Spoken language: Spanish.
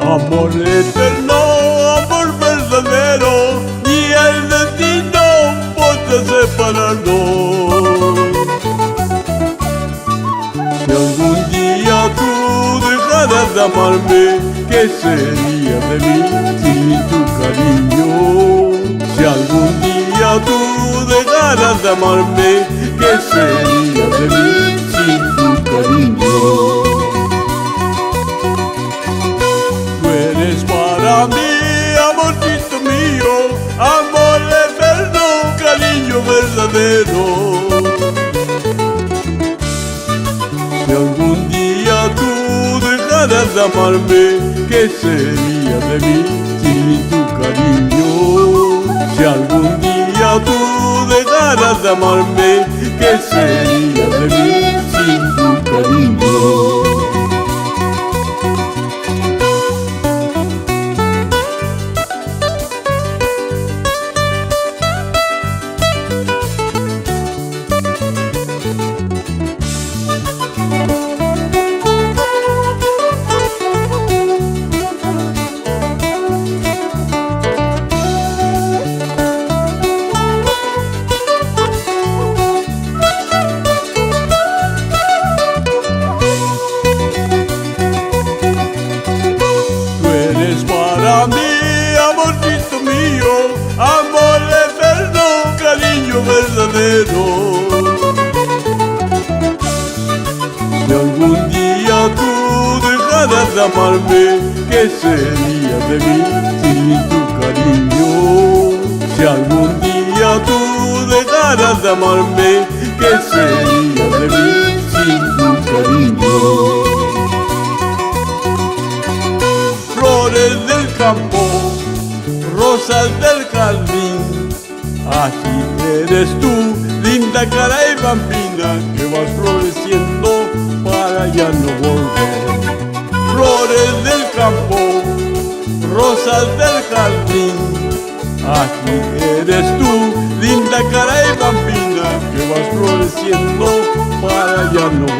Amor eterno, amor verdadero, ni el destino podrá separarnos. Si algún día tú dejaras de amarme, ¿qué sería de mí sin tu cariño? Si algún día tú dejaras de amarme, ¿qué sería de mí sin tu cariño? Tú eres para mí, amorcito mío, amor eterno, cariño verdadero. Si algún día tú dejaras de amarme, ¿qué sería de mí sin tu cariño? Si algún día tú dejaras de amarme, ¿qué sería de mí sin tu cariño? Para mí, amorcito mío, amor eterno, cariño verdadero. Si algún día tú dejaras de amarme, ¿qué sería de mí sin tu cariño? Si algún día tú dejaras de amarme, ¿qué sería de mí sin tu cariño? Flores del campo, rosas del jardín, aquí eres tú, linda cara y bambina, que vas floreciendo para ya no volver. Flores del campo, rosas del jardín, aquí eres tú, linda cara y bambina, que vas floreciendo para ya no volver.